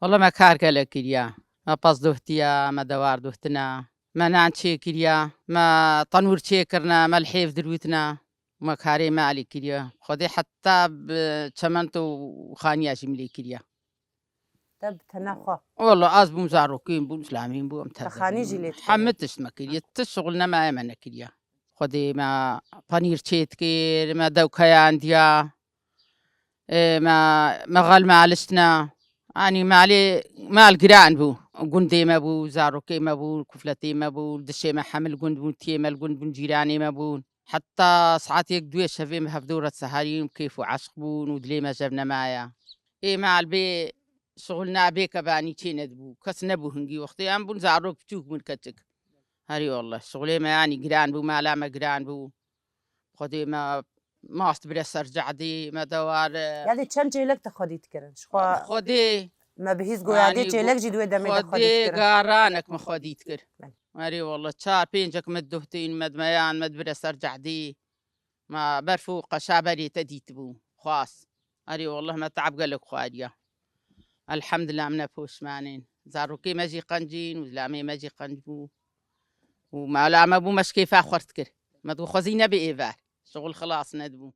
والله ما کار گەلێک کردیا ما پەس دۆختیا ما دەوار دۆختنا ما نان چێ کردیا ما تەنور چێکردنا ما الحێف دروتنا ما کارێ مالی کردیا خودێ حتا چەمەند و خانیاشیم لێ کردیا طب تنخوا والله ئاز بووم زارۆکەیم بووم سلامیم بووم تەخانیژی لێت حمد تشتمە کردی تش شغل نەمایە مە نەکردیا خودێ ما پەنیر چێت کرد ما دەوکەیان دیا ما غەل مالشتنا ئانی مال گران بوو گوندێ مەبوو زارۆکەی مەبوو کوفلەتێ مەبوو دشێمە حەمل گوند بوون تێمەل گوند بوون جیرانێ مەبوون حتا سعاتێک دوێ شەڤێم هەفتەورە سەهاریم کەیف و عەشق بوون و دلێمە ژەڤ نەمایە مال بێ شغل نابێ کە بانی چێ نەدبوو کەس نەبوو هەنگی وەختەیان بوون زارۆک بچووک بوون کەچک هەری وەڵڵە شغلێمە ینی گران بوو مالامە گران بوو خودێ ماست برە سەرجەعدێ مە دەوارە یادی چەند جێلەک تەخۆدیت کردن خودێ ما بەهیز گویادی جێلەکجی دوێ دەمێ خودێ گارانێکمە خۆدیت کرد ئەری وەڵڵە چار پێنجێک مت دۆختین مەدمەیان مەد برە سەرجەعدێ ما بەرف و قەشابەرێتە دیت بوو خواست ئەری وەڵڵە مە تەعب گەلێک خواردیە الحەمدلله منە پۆشمانین زارۆکەی مەژی قەنجین و زلامێ مەژی قەنج بوو و مالامە بوو مەشکێفا خورد کرد مەدوو خۆزی نەبێ ئێڤار شغل خلاص نەدبوو